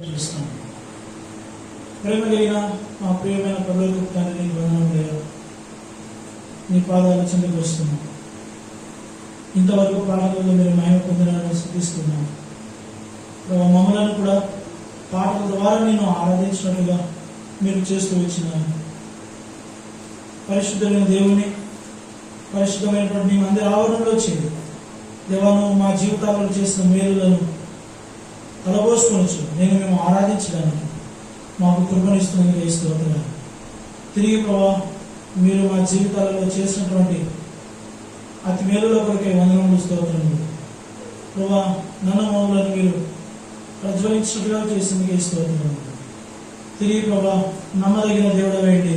చూస్తాం. ప్రేమ కలిగిన మా ప్రియమైన పరలోకపు తండ్రి, నీకు వందనములు. నీ పాదాల చెంతకు వస్తున్నాం. ఇంతవరకు పాటలలో మీరు మహిమ పొందడానికి స్తుతిస్తున్నాం. మమ్మలను కూడా పాటల ద్వారా నేను ఆరాధించినట్టుగా మీరు చేస్తూ వచ్చినారు. పరిశుద్ధమైన దేవుని, పరిశుద్ధమైనటువంటి మీ మందిర ఆవరణలో చేరి దేవాను మా జీవితాలలో చేసిన మేలులను తలబోసుకొనొచ్చు నేను మేము ఆరాధించడానికి మాకు కృపణిస్తున్నందుకు స్తోత్రాలు. తిరిగి ప్రభా, మీరు మా జీవితాలలో చేసినటువంటి అతి మేలుల కొరకే వందనములు, స్తోత్రములు. ప్రభా, నన్ను మమ్మలను మీరు ప్రజ్వలించినట్టుగా చేసినందుకే స్తోత్రములు. తిరిగి ప్రభా, నమ్మదగిన దేవుడు వేయండి,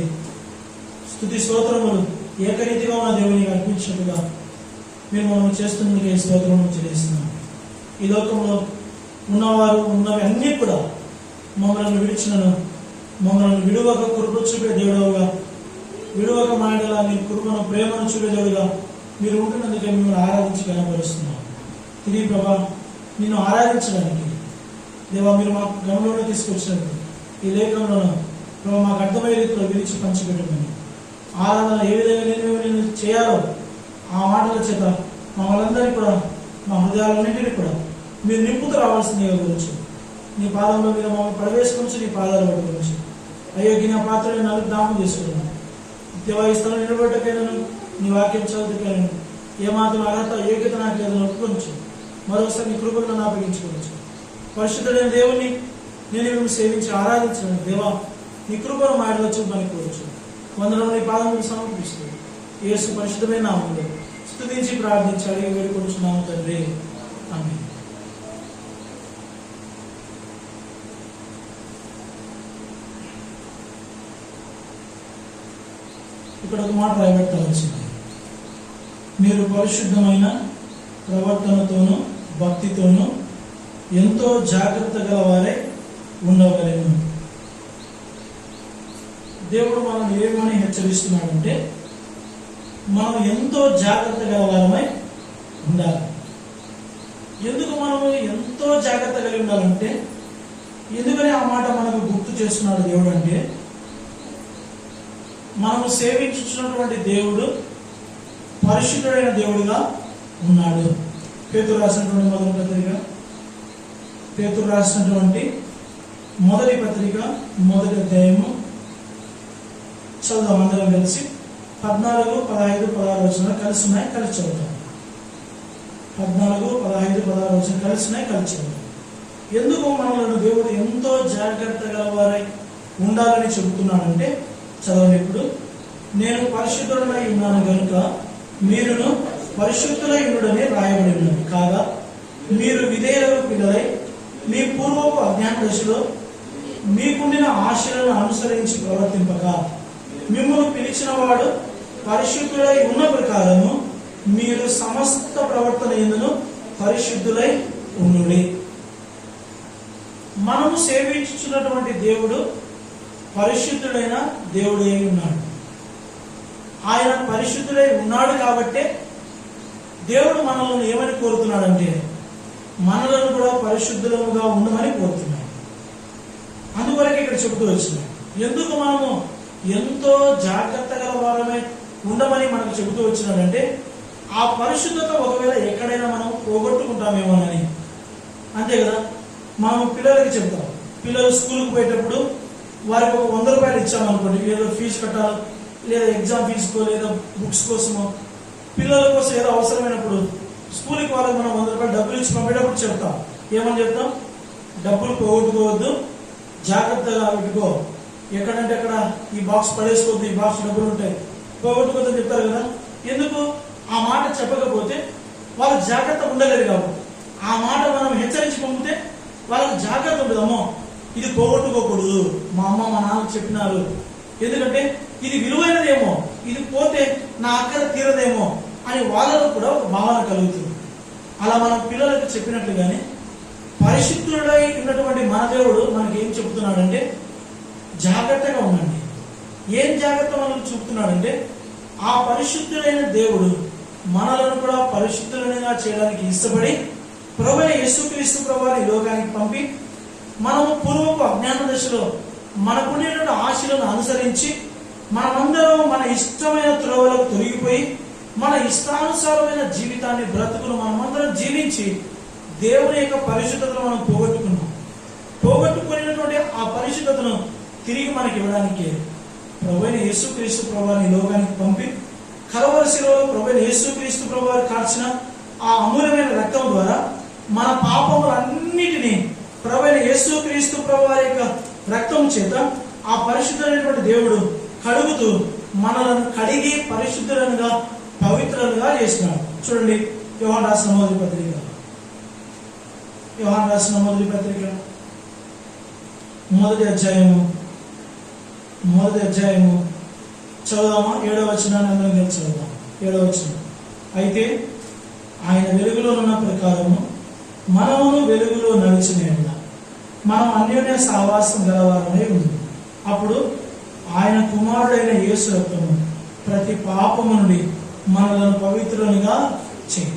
స్తుతి స్తోత్రములు ఏకరీతిగా ఉన్న దేవునికి అర్పించినట్టుగా మీరు మనం చేస్తున్నందుకే స్తోత్రములు చెల్లిస్తున్నాం. ఈ లోకంలో ఉన్నవారు ఉన్నవి అన్నీ కూడా మమ్మల్ని విడిచినను మమ్మల్ని విడువక కృప చూపే దేవుడుగా, విడువక మాటలా నీ కృపను ప్రేమను చూపే దేవుడుగా మీరు ఉంటున్నందుకే మిమ్మల్ని ఆరాధించి కనపరుస్తున్నాం. తిరిగి ప్రభా, నిన్ను ఆరాధించడానికి దేవా మీరు మాకు గమనంలో తీసుకొచ్చినట్టు ఈ లేఖనంలోనూ ప్రభా మాకు అర్థమయ్యే రీతిలో విరిచి పంచిపెట్టమని, ఆరాధన ఏ విధంగా నేను చేయాలో ఆ మాటల చేత మమ్మల్ందరినీ కూడా మా హృదయాలన్నింటినీ కూడా మీరు నింపుతూ రావాల్సిందిగా గురించి నీ పాదంలో మీద మమ్మల్ని ప్రవేశించి నీ పాదాలు పట్టుకోవచ్చు. అయోగ్య పాత్రని నలుగు దామం చేసుకున్నాను. దేవా, ఈ స్థలం నిలబెట్టకైనాను నీ వాక్యం చదువుకైనాను ఏమాత్రం అర్హత యోగ్యత నాకు ఏదైనా ఒప్పుకొచ్చు. మరోసారి నీ కృపను నన్ను అప్పగించుకోవచ్చు. పరిశుద్ధుడైన దేవుణ్ణి నేను మేము సేవించి ఆరాధించను. దేవా, నీ కృపను మాటలో చూపని కోరచ్చు. వందనం నీ పాదములు సమర్పిస్తూ యేసు పరిశుద్ధమైన నామములో స్తుతించి ప్రార్థించి అడిగి వేడుకొనుచున్నాము తండ్రి, ఆమేన్. ఇక్కడ ఒక మాట రాయబెడతా వచ్చింది. మీరు పరిశుద్ధమైన ప్రవర్తనతోనూ భక్తితోనూ ఎంతో జాగ్రత్త గలవారే ఉండవలెను. దేవుడు మనం ఏమని హెచ్చరిస్తున్నాడంటే మనం ఎంతో జాగ్రత్త గలవారమై ఉండాలి. ఎందుకు మనము ఎంతో జాగ్రత్త కలిగి ఉండాలంటే, ఎందుకని ఆ మాట మనకు గుర్తు చేస్తున్నాడు దేవుడు అంటే, మనము సేవించుతున్నటువంటి దేవుడు పరిశుద్ధుడైన దేవుడుగా ఉన్నాడు. పేతురు రాసినటువంటి మొదటి పత్రిక మొదటి అధ్యాయము చదువుదాం అందరం కలిసి. 14, 15, 16 వచనాలు కలిసి ఉన్నాయి, కలిసి చదువుతాం. 14, 15, 16 వచనాలు కలిసి ఉన్నాయి, కలిసి చదువుతాం. ఎందుకు మనల్ని దేవుడు ఎంతో జాగ్రత్త గలవారై ఉండాలని చెబుతున్నాడంటే, చదవండి ఇప్పుడు. నేను పరిశుద్ధుడనై ఉన్నాను కనుక మీరును పరిశుద్ధులై ఉండుడని రాయబడి ఉన్నది కాగా, మీరు విధేయులకు పిల్లలై మీ పూర్వపు అజ్ఞాన దశలో మీకుండిన ఆశలను అనుసరించి ప్రవర్తింపక, మిమ్మల్ని పిలిచిన వాడు పరిశుద్ధులై ఉన్న ప్రకారము మీరు సమస్త ప్రవర్తన యందును పరిశుద్ధులై ఉండుడి. మనము సేవించుచున్నటువంటి దేవుడు పరిశుద్ధుడైన దేవుడై ఉన్నాడు. ఆయన పరిశుద్ధుడై ఉన్నాడు కాబట్టే దేవుడు మనల్ని ఏమని కోరుతున్నాడంటే, మనలను కూడా పరిశుద్ధులముగా ఉండమని కోరుతున్నాడు. అందువరకు ఇక్కడ చెబుతూ వచ్చినాడు. ఎందుకు మనము ఎంతో జాగ్రత్త గల వారమై ఉండమని మనకు చెబుతూ వచ్చినాడంటే, ఆ పరిశుద్ధత ఒకవేళ ఎక్కడైనా మనం పోగొట్టుకుంటామేమోనని. అంతే కదా, మనం పిల్లలకి చెప్తాం. పిల్లలు స్కూల్కి పోయేటప్పుడు వారికి ఒక 100 రూపాయలు ఇచ్చామనుకోండి, ఏదో ఫీజు కట్టాలి, లేదా ఎగ్జామ్ ఫీజుకో, లేదా బుక్స్ కోసమో, పిల్లల కోసం ఏదో అవసరమైనప్పుడు స్కూల్కి వాళ్ళకి మనం 100 రూపాయలు డబ్బులు ఇచ్చి పంపేటప్పుడు చెప్తాం. ఏమని చెప్తాం? డబ్బులు పోగొట్టుకోవద్దు, జాగ్రత్తగా పెట్టుకో, ఎక్కడంటే అక్కడ ఈ బాక్స్ పడేసుకోవద్దు, ఈ బాక్స్ డబ్బులు ఉంటాయి, పోగొట్టుకోవద్దని చెప్తారు కదా. ఎందుకు? ఆ మాట చెప్పకపోతే వాళ్ళు జాగ్రత్త ఉండలేరు కాబట్టి. ఆ మాట మనం హెచ్చరించి పంపితే వాళ్ళకి జాగ్రత్త ఉండదు. అమ్మో, ఇది పోగొట్టుకోకూడదు, మా అమ్మ మా నాన్న చెప్పినారు, ఎందుకంటే ఇది విలువైనదేమో, ఇది పోతే నా అక్కర తీరదేమో అని వాళ్ళలో కూడా ఒక భావన కలుగుతుంది. అలా మనం పిల్లలకు చెప్పినట్లుగానే పరిశుద్ధుడై ఉన్నటువంటి మన దేవుడు మనకి ఏం చెబుతున్నాడంటే, జాగ్రత్తగా ఉండండి. ఏం జాగ్రత్త మనకు చూపుతున్నాడంటే, ఆ పరిశుద్ధుడైన దేవుడు మనలను కూడా పరిశుద్ధులనిగా చేయడానికి ఇష్టపడి ప్రభువైన యేసుక్రీస్తు ప్రభువుని లోకానికి పంపి మనము పూర్వపు అజ్ఞాన దశలో మనకునేటువంటి ఆశలను అనుసరించి మనమందరం మన ఇష్టమైన త్రోవలకు తొలగిపోయి మన ఇష్టానుసారమైన జీవితాన్ని బ్రతుకును మనమందరం జీవించి దేవుని యొక్క పరిశుద్ధతను మనం పోగొట్టుకునేటువంటి ఆ పరిశుద్ధతను తిరిగి మనకి ఇవ్వడానికి ప్రభువైన యేసుక్రీస్తు ప్రభువారిని లోకానికి పంపి కల్వరి శిలువలో ప్రభువైన యేసుక్రీస్తు ప్రభువారు కార్చిన ఆ అమూల్యమైన రక్తం ద్వారా మన పాపములన్నిటినీ ప్రభువైన యేసుక్రీస్తు ప్రభువారి యొక్క రక్తం చేత ఆ పరిశుద్ధమైనటువంటి దేవుడు కడుగుతూ మనలను కడిగి పరిశుద్ధులుగా పవిత్రులుగా చేస్తున్నాడు. చూడండి, యోహాను రాసిన మొదటి పత్రిక మొదటి అధ్యాయము చదువుదామా? 7వ వచనాన్ని అందరం కలిసి చదువుదాం. 7వ వచనం. అయితే ఆయన వెలుగులో ఉన్న ప్రకారము మనమును వెలుగులో నడిచిన యెడల మనం అన్యోన్య సహవాసం గలవారమై ఉంది. అప్పుడు ఆయన కుమారుడైన యేసు రక్తము ప్రతి పాపము నుండి మనలను పవిత్రులుగా చేయి.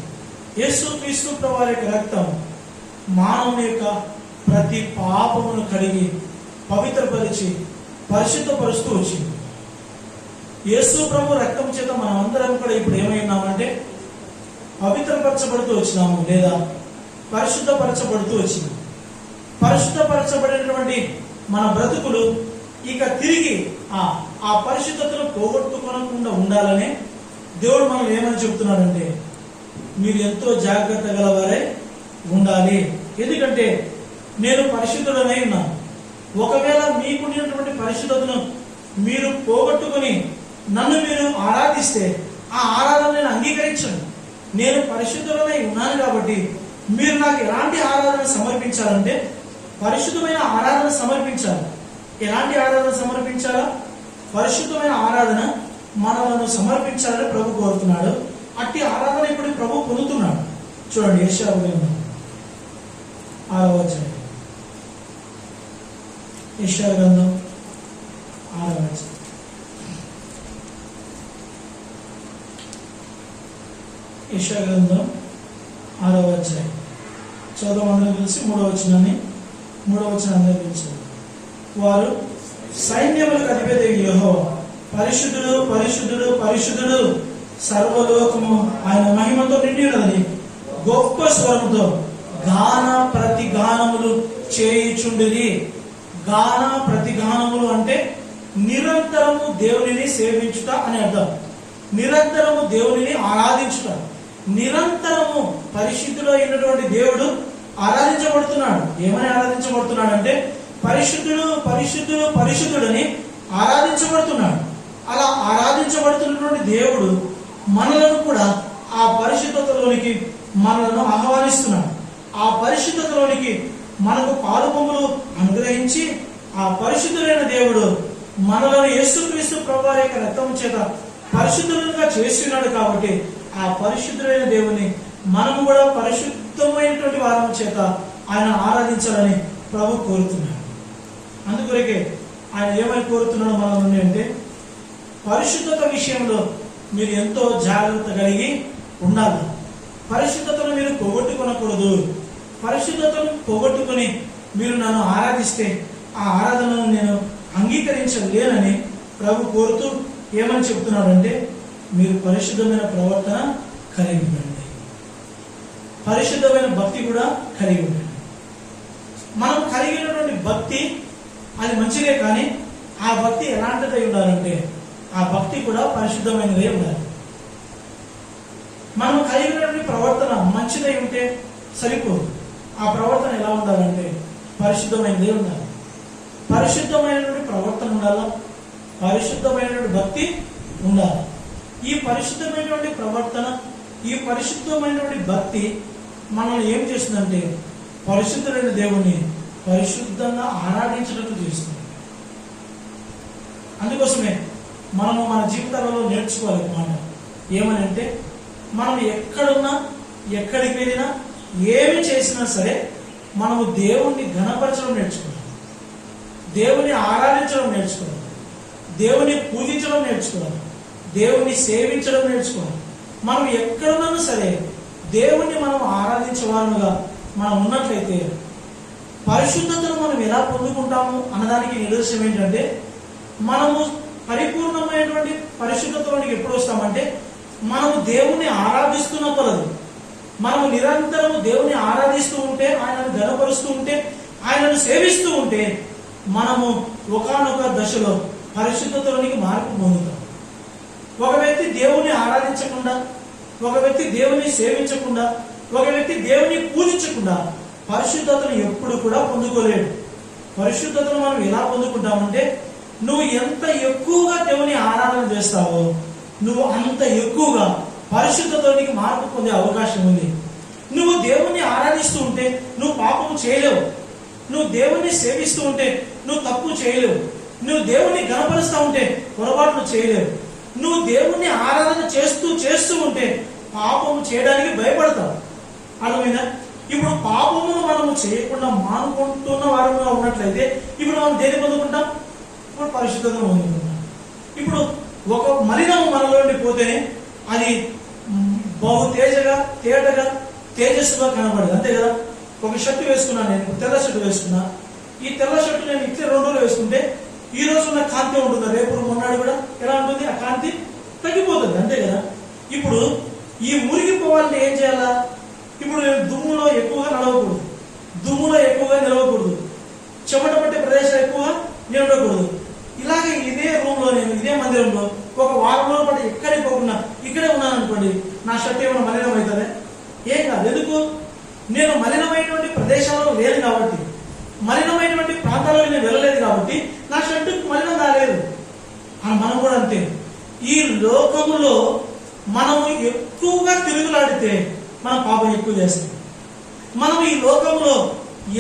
యేసుక్రీస్తు ప్రభువారి యొక్క రక్తం మానవుని యొక్క ప్రతి పాపమును కడిగి పవిత్రపరిచి పరిశుద్ధపరుస్తూ వచ్చింది. యేసు ప్రభు రక్తం చేత మనం అందరం కూడా ఇప్పుడు ఏమైనామంటే పవిత్రపరచబడుతూ వచ్చినాము, లేదా పరిశుద్ధపరచబడుతూ వచ్చినాము. పరిశుద్ధపరచబడినటువంటి మన బ్రతుకులు ఇక తిరిగి ఆ పరిశుద్ధతను పోగొట్టుకోకుండా ఉండాలనే దేవుడు మనం ఏమని చెప్తున్నాడంటే, మీరు ఎంతో జాగ్రత్త గలవారే ఉండాలి. ఎందుకంటే నేను పరిశుద్ధుడనై ఉన్నాను. ఒకవేళ మీకుండినటువంటి పరిశుద్ధతను మీరు పోగొట్టుకుని నన్ను మీరు ఆరాధిస్తే ఆ ఆరాధన నేను అంగీకరించను. నేను పరిశుద్ధుడనై ఉన్నాను కాబట్టి మీరు నాకు ఎలాంటి ఆరాధన సమర్పించాలంటే పరిశుద్ధమైన ఆరాధన సమర్పించాలి. ఎలాంటి ఆరాధన సమర్పించాలా? పరిశుద్ధమైన ఆరాధన మనలను సమర్పించాలని ప్రభు కోరుతున్నాడు. అట్టి ఆరాధన ఇప్పుడు ప్రభు పొందుతున్నాడు. చూడండి, యెషయా గ్రంథం 6వ అధ్యాయం. యెషయా గ్రంథం 6వ అధ్యాయం. యెషయా గ్రంథం 6వ అధ్యాయం చదువు అందరూ కలిసి 3వ వచనాన్ని అందరూ కలిసి. వారు సైన్యములకు అధిపతి యెహోవా పరిశుద్ధుడు పరిశుద్ధుడు పరిశుద్ధుడు, సర్వలోకము ఆయన మహిమతో నిండి ఉన్నదని గొప్ప స్వరముతో గాన ప్రతిగానములు చేయుచుండిరి. గాన ప్రతిగానములు అంటే నిరంతరము దేవునిని సేవించుట అని అర్థం. నిరంతరము దేవునిని ఆరాధించుట, నిరంతరము పరిశుద్ధుడు అయినటువంటి దేవుడు ఆరాధించబడుతున్నాడు. ఏమని ఆరాధించబడుతున్నాడు అంటే పరిశుద్ధుడు పరిశుద్ధుడు పరిశుద్ధుడని ఆరాధించబడుతున్నాడు. అలా ఆరాధించబడుతున్నటువంటి దేవుడు మనలను కూడా ఆ పరిశుద్ధతలోనికి మనలను ఆహ్వానిస్తున్నాడు. ఆ పరిశుద్ధతలోనికి మనకు పాలుపొంగులు అనుగ్రహించి ఆ పరిశుద్ధులైన దేవుడు మనలను యేసుక్రీస్తు ప్రభువారి యొక్క రక్తం చేత పరిశుద్ధులుగా చేస్తున్నాడు. కాబట్టి ఆ పరిశుద్ధులైన దేవుని మనము కూడా పరిశుద్ధమైనటువంటి వారం చేత ఆయన ఆరాధించాలని ప్రభు కోరుతున్నాడు. అందుకొరకే ఆయన ఏమని కోరుతున్నాడు మన నుండి అంటే, పరిశుద్ధత విషయంలో మీరు ఎంతో జాగ్రత్త కలిగి ఉండాలి. పరిశుద్ధతను మీరు పోగొట్టుకొనకూడదు. పరిశుద్ధతను పోగొట్టుకుని మీరు నన్ను ఆరాధిస్తే ఆ ఆరాధనను నేను అంగీకరించలేనని ప్రభు కోరుతూ ఏమని చెప్తున్నాడంటే, మీరు పరిశుద్ధమైన ప్రవర్తన కలిగి ఉండండి, పరిశుద్ధమైన భక్తి కూడా కలిగి ఉండండి. మనం కలిగినటువంటి భక్తి అది మంచిదే, కానీ ఆ భక్తి ఎలాంటిదై ఉండాలంటే ఆ భక్తి కూడా పరిశుద్ధమైనదే ఉండాలి. మనం కలిగినటువంటి ప్రవర్తన మంచిదై ఉంటే సరిపోదు. ఆ ప్రవర్తన ఎలా ఉండాలంటే పరిశుద్ధమైనదే ఉండాలి. పరిశుద్ధమైనటువంటి ప్రవర్తన ఉండాలా, పరిశుద్ధమైనటువంటి భక్తి ఉండాలి. ఈ పరిశుద్ధమైనటువంటి ప్రవర్తన, ఈ పరిశుద్ధమైనటువంటి భక్తి మనల్ని ఏం చేస్తుందంటే పరిశుద్ధులైన దేవుణ్ణి పరిశుద్ధంగా ఆరాధించడానికి చేస్తుంది. అందుకోసమే మనము మన జీవితాలలో నేర్చుకోవాలి మాట ఏమని అంటే, మనం ఎక్కడున్నా ఎక్కడికి వెళ్ళినా ఏమి చేసినా సరే మనము దేవుణ్ణి ఘనపరచడం నేర్చుకోవాలి, దేవుని ఆరాధించడం నేర్చుకోవాలి, దేవుని పూజించడం నేర్చుకోవాలి, దేవుని సేవించడం నేర్చుకోవాలి. మనం ఎక్కడున్నా సరే దేవుణ్ణి మనం ఆరాధించే వారుగా మనం ఉన్నట్లయితే పరిశుద్ధతను మనం ఎలా పొందుకుంటాము అన్నదానికి నిదర్శనం ఏంటంటే, మనము పరిపూర్ణమైనటువంటి పరిశుద్ధతలోనికి ఎప్పుడు వస్తామంటే, మనము దేవుణ్ణి ఆరాధిస్తున్న కొలది, మనము నిరంతరము దేవుని ఆరాధిస్తూ ఉంటే, ఆయనను ఘనపరుస్తూ ఉంటే, ఆయనను సేవిస్తూ ఉంటే, మనము ఒకానొక దశలో పరిశుద్ధతలోనికి మార్పు పొందుతాం. ఒక వ్యక్తి దేవుని ఆరాధించకుండా, ఒక వ్యక్తి దేవుని సేవించకుండా, ఒక వ్యక్తి దేవుని పూజించకుండా పరిశుద్ధతను ఎప్పుడు కూడా పొందుకోలేడు. పరిశుద్ధతను మనం ఎలా పొందుకుంటామంటే, నువ్వు ఎంత ఎక్కువగా దేవుని ఆరాధన చేస్తావో నువ్వు అంత ఎక్కువగా పరిశుద్ధతలోనికి మార్పు పొందే అవకాశం ఉంది. నువ్వు దేవుణ్ణి ఆరాధిస్తూ ఉంటే నువ్వు పాపము చేయలేవు. నువ్వు దేవుణ్ణి సేవిస్తూ ఉంటే నువ్వు తప్పు చేయలేవు. నువ్వు దేవుణ్ణి గణపరుస్తూ ఉంటే పొరపాట్లు చేయలేవు. నువ్వు దేవుణ్ణి ఆరాధన చేస్తూ ఉంటే పాపము చేయడానికి భయపడతావు. అర్థమైందా? ఇప్పుడు పాపమును మనము చేయకుండా మానుకుంటున్న వారంగా ఉన్నట్లయితే ఇప్పుడు మనం దేని పొందుకుంటాం? ఇప్పుడు పరిశుద్ధతను పొందుకుంటాం. ఇప్పుడు ఒక మలినము మనలోండి పోతేనే అది బహు తేటగా తేజస్సుగా కనబడదు. అంతే కదా? ఒక షర్టు వేసుకున్నాను, నేను తెల్ల షర్టు వేసుకున్నా. ఈ తెల్ల షర్టు నేను ఇట్లే 2 రోజులు వేసుకుంటే ఈ రోజు ఉన్న కాంతి ఉంటుంది, రేపు మొన్నాడు కూడా ఎలా ఉంటుంది? ఆ కాంతి తగ్గిపోతుంది. అంతే కదా? ఇప్పుడు ఈ మురిగిపోవాలంటే ఏం చేయాలా? ఇప్పుడు నేను దుమ్ములో ఎక్కువగా నడవకూడదు, దుమ్ములో ఎక్కువగా నిలవకూడదు, చెమట పట్టే ప్రదేశాలు ఎక్కువగా నిలవకూడదు. ఇలాగే ఇదే రూమ్లో, నేను ఇదే మందిరంలో ఒక వారం రోజుల పాటు ఎక్కడికి పోకుండా ఇక్కడే ఉన్నాను అనుకోండి, నా షర్ట్ ఏమైనా మలినం అవుతుందా? ఏం కాదు. ఎందుకు? నేను మలినమైనటువంటి ప్రదేశాల్లో లేదు కాబట్టి, మలినమైనటువంటి ప్రాంతాల్లో నేను వెళ్ళలేదు కాబట్టి నా షర్టు మలినం కాలేదు. మనం కూడా అంతే. ఈ లోకములో మనము ఎక్కువగా తిరుగులాడితే మనం పాపం ఎక్కువ చేస్తాం. మనం ఈ లోకంలో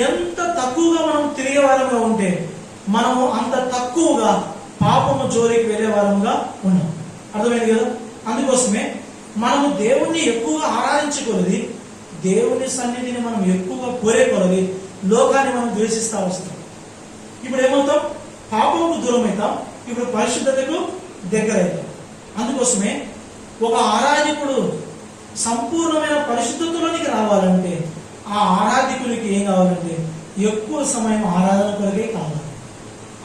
ఎంత తక్కువగా మనం తిరిగే వారంగా ఉంటే మనము అంత తక్కువగా పాపము జోలికి వెళ్ళే వారంగా ఉన్నాం. అర్థమైంది కదా? అందుకోసమే మనము దేవుణ్ణి ఎక్కువగా ఆరాధించకూడదు. దేవుని సన్నిధిని మనం ఎక్కువగా కోరేకొలది లోకాన్ని మనం ద్వేషిస్తా వస్తాం. ఇప్పుడు ఏమవుతాం? పాపముకు దూరం అవుతాం. ఇప్పుడు పరిశుద్ధతకు దగ్గర అవుతాం. అందుకోసమే ఒక ఆరాధకుడు సంపూర్ణమైన పరిశుద్ధతలోనికి రావాలంటే ఆ ఆరాధకునికి ఏం కావాలంటే ఎక్కువ సమయం ఆరాధన కొరకే కావాలి.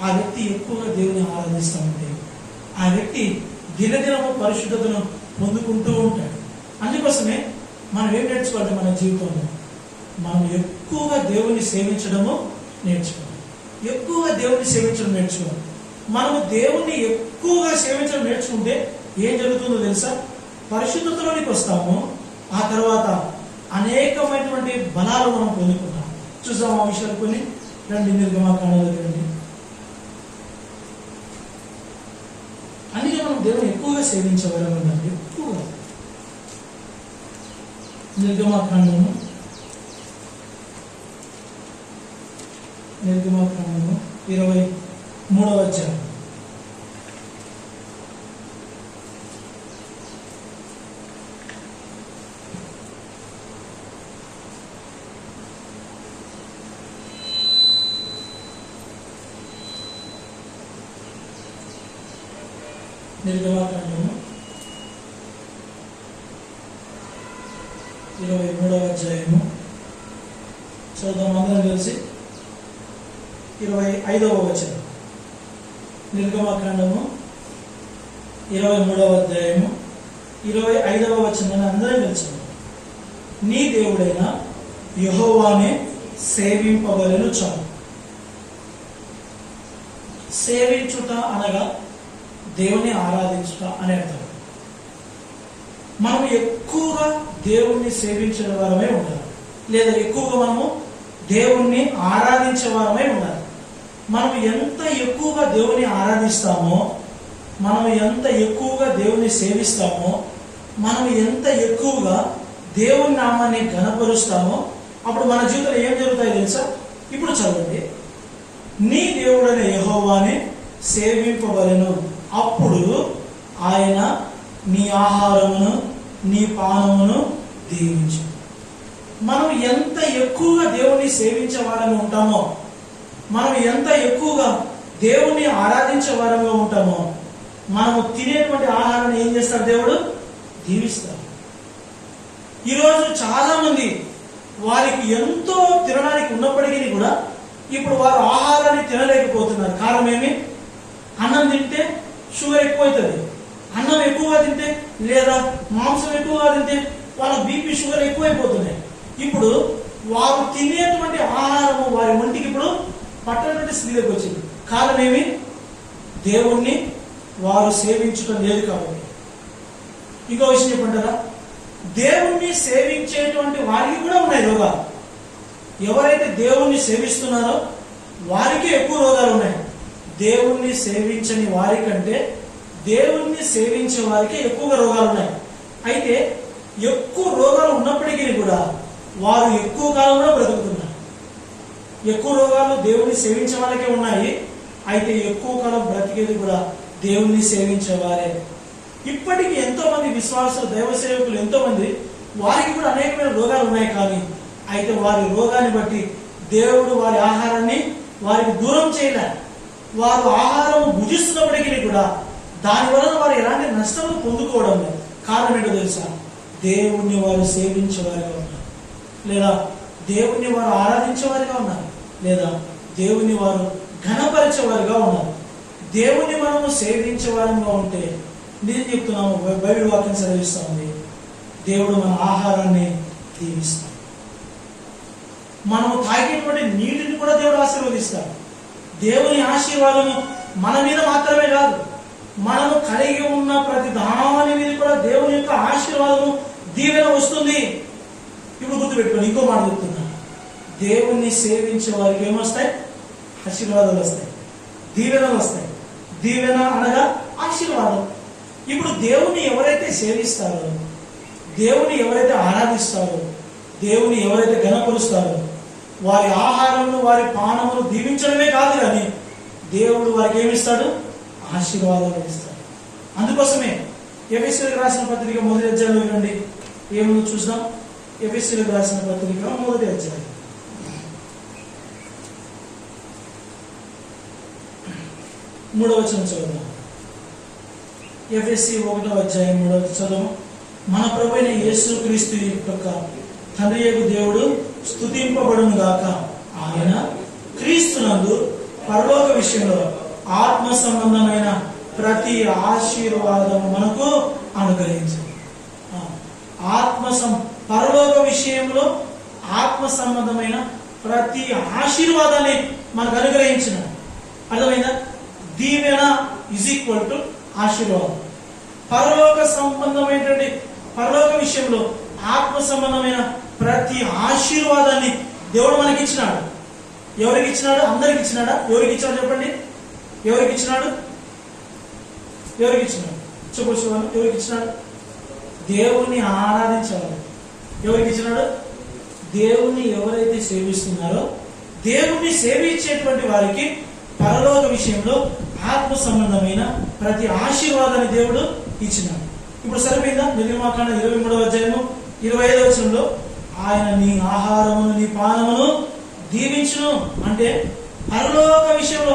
ఆ వ్యక్తి ఎక్కువగా దేవుని ఆరాధిస్తూ ఉంటే ఆ వ్యక్తి దినదినము పరిశుద్ధతను పొందుకుంటూ ఉంటాడు. అందుకోసమే మనం ఏం నేర్చుకోవాలి? మన జీవితంలో మనం ఎక్కువగా దేవుని సేవించడము నేర్చుకోవాలి. ఎక్కువగా దేవుని సేవించడం నేర్చుకోవాలి. మనము దేవుణ్ణి ఎక్కువగా సేవించడం నేర్చుకుంటే ఏం జరుగుతుందో తెలుసా? పరిశుద్ధతలోనికి వస్తాము. ఆ తర్వాత అనేకమైనటువంటి బలాలు మనం పొందుకుంటాం. చూసాం ఆ విషయాలు కొన్ని. రండి, నిర్గమాకాండంలోకి రండి. అందుకే మనం దేవుని ఎక్కువగా సేవించవరం ఉందండి. ఎక్కువగా నిర్గమాకాండము 23వ అధ్యాయం. నిర్గమాకాండము 23వ అధ్యాయము చదువుదాం అందరం కలిసి. 25వ వచనం. నిర్గమాకాండము 23వ అధ్యాయము 25వ వచనాన్ని అందరం కలిసి. నీ దేవుడైన యెహోవానే సేవింపవలెను చాలు. సేవించుట అనగా దేవుని ఆరాధించుట అనే అర్థం. మనం ఎక్కువగా దేవుణ్ణి సేవించే వారమే ఉండాలి, లేదా ఎక్కువగా మనము దేవుణ్ణి ఆరాధించే వారమే ఉండాలి. మనం ఎంత ఎక్కువగా దేవుని ఆరాధిస్తామో, మనం ఎంత ఎక్కువగా దేవుని సేవిస్తామో, మనం ఎంత ఎక్కువగా దేవుని నామాన్ని ఘనపరుస్తామో అప్పుడు మన జీవితంలో ఏం జరుగుతాయో తెలుసా? ఇప్పుడు చదవండి. నీ దేవుడైన యెహోవానే సేవింపవలెను, అప్పుడు ఆయన నీ ఆహారమును నీ పానమును దీవించు. మనం ఎంత ఎక్కువగా దేవుణ్ణి సేవించే వారంగా ఉంటామో, మనం ఎంత ఎక్కువగా దేవుణ్ణి ఆరాధించే వారంగా ఉంటామో, మనము తినేటువంటి ఆహారాన్ని ఏం చేస్తాడు? దేవుడు దీవిస్తాడు. ఈరోజు చాలా మంది వారికి ఎంతో తినడానికి ఉన్నప్పటికీ కూడా ఇప్పుడు వారు ఆహారాన్ని తినలేకపోతున్నారు. కారణం ఏమి? అన్నం తింటే షుగర్ ఎక్కువ అవుతుంది, అన్నం ఎక్కువగా తింటే లేదా మాంసం ఎక్కువగా తింటే వాళ్ళ బీపీ షుగర్ ఎక్కువైపోతున్నాయి. ఇప్పుడు వారు తినేటువంటి ఆహారము వారి ఒంటికి ఇప్పుడు పట్టనటువంటి స్థితిలోకి వచ్చింది. కారణం ఏమి? దేవుణ్ణి వారు సేవించడం లేదు కాబట్టి. ఇంకో విషయం చెప్పంటారా, దేవుణ్ణి సేవించేటువంటి వారికి కూడా ఉన్నాయి రోగాలు. ఎవరైతే దేవుణ్ణి సేవిస్తున్నారో వారికి ఎక్కువ రోగాలు ఉన్నాయి. దేవుణ్ణి సేవించని వారికంటే దేవుణ్ణి సేవించే వారికి ఎక్కువగా రోగాలు ఉన్నాయి. అయితే ఎక్కువ రోగాలు ఉన్నప్పటికీ కూడా వారు ఎక్కువ కాలం కూడా బ్రతుకుతున్నారు. ఎక్కువ రోగాలు దేవుణ్ణి సేవించే వాళ్ళకే ఉన్నాయి. అయితే ఎక్కువ కాలం బ్రతికేది కూడా దేవుణ్ణి సేవించే వారే. ఇప్పటికీ ఎంతో మంది విశ్వాసులు, దైవ సేవకులు ఎంతో మంది, వారికి కూడా అనేకమైన రోగాలు ఉన్నాయి. కానీ అయితే వారి రోగాన్ని బట్టి దేవుడు వారి ఆహారాన్ని వారికి దూరం చేయలే. వారు ఆహారం భుజిస్తున్నప్పటికీ కూడా దాని వలన వారు ఎలాంటి నష్టం పొందుకోవడం లేదు. కారణం ఏంటో తెలుసా? దేవుణ్ణి వారు సేవించేవారిగా ఉన్నారు, లేదా దేవుణ్ణి వారు ఆరాధించేవారిగా ఉన్నారు, లేదా దేవుణ్ణి వారు ఘనపరిచేవారిగా ఉన్నారు. దేవుణ్ణి మనము సేవించేవారిగా ఉంటే నేను చెప్తున్నాము, బైబిల్ వాక్యం సెలవిస్తా ఉంది, దేవుడు మన ఆహారాన్ని దీవిస్తాడు. మనము తాగేటువంటి నీటిని కూడా దేవుడు ఆశీర్వదిస్తాడు. దేవుని ఆశీర్వాదము మన మీద మాత్రమే కాదు, మనము కలిగి ఉన్న ప్రతి దాని మీద కూడా దేవుని యొక్క ఆశీర్వాదము, దీవెన వస్తుంది. ఇప్పుడు గుర్తుపెట్టుకోండి, ఇంకో మాట చెప్తున్నా, దేవుణ్ణి సేవించే వారికి ఏమొస్తాయి? ఆశీర్వాదాలు వస్తాయి, దీవెనలు వస్తాయి. దీవెన అనగా ఆశీర్వాదం. ఇప్పుడు దేవుని ఎవరైతే సేవిస్తారో, దేవుని ఎవరైతే ఆరాధిస్తారో, దేవుని ఎవరైతే ఘనపరుస్తారో, వారి ఆహారమును వారి పానమును దీవించడమే కాదు, కానీ దేవుడు వారికి ఏమిస్తాడు? ఆశీర్వాదాలు ఇస్తాడు. అందుకోసమే ఎఫెసీయులకు రాసిన పత్రిక 1వ అధ్యాయంలో వినండి, ఏముందో చూద్దాం. ఎఫెసీయులకు రాసిన పత్రిక 1వ అధ్యాయం 3వ వచనం చదువుదాం. ఎఫెసీ 1వ అధ్యాయం 3వ వచనం, మన ప్రభువైన యేసుక్రీస్తు యొక్క తండ్రి యొక్క దేవుడు స్తుతింపబడును గాక. ఆయన క్రీస్తునందు పరలోక విషయంలో ఆత్మ సంబంధమైన ప్రతి ఆశీర్వాదం మనకు అనుగ్రహించింది. పరలోక విషయంలో ఆత్మ సంబంధమైన ప్రతి ఆశీర్వాదాన్ని మనకు అనుగ్రహించిన. అర్థమైందా? దీవెన ఈజ్ ఈక్వల్ టు ఆశీర్వాదం. పరలోక సంబంధమైనటువంటి పరలోక విషయంలో ఆత్మ సంబంధమైన ప్రతి ఆశీర్వాదాన్ని దేవుడు మనకి ఇచ్చినాడు. ఎవరికి ఇచ్చినాడు? అందరికి ఇచ్చినాడా? ఎవరికి ఇచ్చినాడు చెప్పండి? ఎవరికి ఇచ్చినాడు? ఎవరికి ఇచ్చినాడు? చెప్పొచ్చు. ఎవరికి ఇచ్చినాడు? దేవుణ్ణి ఆరాధించేవారు. ఎవరికి ఇచ్చినాడు? దేవుణ్ణి ఎవరైతే సేవిస్తున్నారో, దేవుణ్ణి సేవించేటువంటి వారికి పరలోక విషయంలో ఆత్మ సంబంధమైన ప్రతి ఆశీర్వాదాన్ని దేవుడు ఇచ్చినాడు. ఇప్పుడు సరిపోయిందా? నిర్గమాకాండ 23వ అధ్యాయము 25వ వచనంలో ఆయన నీ ఆహారమును నీ పానమును దీవించును అంటే పరలోక విషయంలో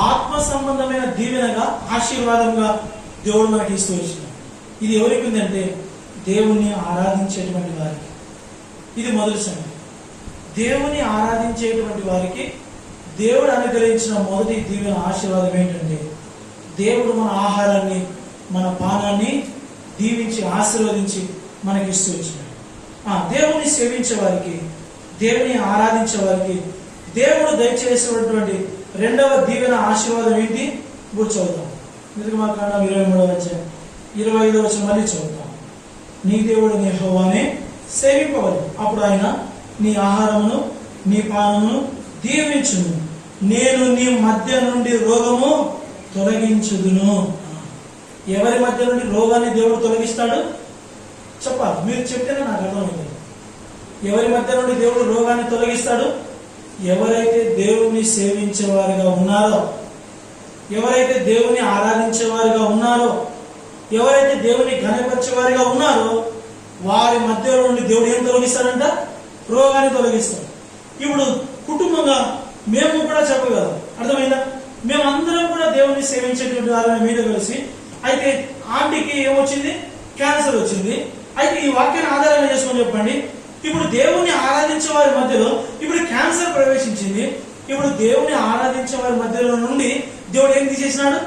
ఆత్మ సంబంధమైన దీవెనగా, ఆశీర్వాదంగా దేవుడు మనకి ఇస్తూ వచ్చినాడు. ఇది ఎవరికి ఉందంటే దేవుణ్ణి ఆరాధించేటువంటి వారికి. ఇది మొదటి సంగతి. దేవుని ఆరాధించేటువంటి వారికి దేవుడు అనుగ్రహించిన మొదటి దీవెన, ఆశీర్వాదం ఏంటంటే దేవుడు మన ఆహారాన్ని, మన పానాన్ని దీవించి ఆశీర్వదించి మనకి ఇస్తూ వచ్చినాడు. దేవుని సేవించే వారికి, దేవుని ఆరాధించే వారికి దేవుడు దయచేసేటువంటి రెండవ దీవెన, ఆశీర్వాదం ఏంటి? ఇప్పుడు చదువుతాం. నిర్గమాకాండ 23వ అధ్యాయం 25వ వచనం మళ్ళీ చదువుతాం. నీ దేవుడు యెహోవానే సేవింపవలెను, అప్పుడు ఆయన నీ ఆహారమును నీ పానమును దీవించును, నేను నీ మధ్య నుండి రోగము తొలగించుదును. ఎవరి మధ్య నుండి రోగాన్ని దేవుడు తొలగిస్తాడు? చెప్పాలి, మీరు చెప్తేనే నాకు అర్థమవుతుంది. ఎవరి మధ్య నుండి దేవుడు రోగాన్ని తొలగిస్తాడు? ఎవరైతే దేవుణ్ణి సేవించేవారిగా ఉన్నారో, ఎవరైతే దేవుని ఆరాధించేవారిగా ఉన్నారో, ఎవరైతే దేవుని ఘనపరిచేవారిగా ఉన్నారో, వారి మధ్యలో నుండి దేవుడు ఏం తొలగిస్తాడంట? రోగాన్ని తొలగిస్తాడు. ఇప్పుడు కుటుంబంగా మేము కూడా చెప్పగలం, అర్థమైందా? మేమందరం కూడా దేవుణ్ణి సేవించేటువంటి వారిని మీద కలిసి, అయితే ఆంటీకి ఏమొచ్చింది? క్యాన్సర్ వచ్చింది. అయితే ఈ వాక్యాన్ని ఆధారంగా చేసుకొని చెప్పండి, ఇప్పుడు దేవుణ్ణి ఆరాధించే వారి మధ్యలో ఇప్పుడు క్యాన్సర్ ప్రవేశించింది. ఇప్పుడు దేవుని ఆరాధించే వారి మధ్యలో నుండి దేవుడు ఏం తీసేసినాడు?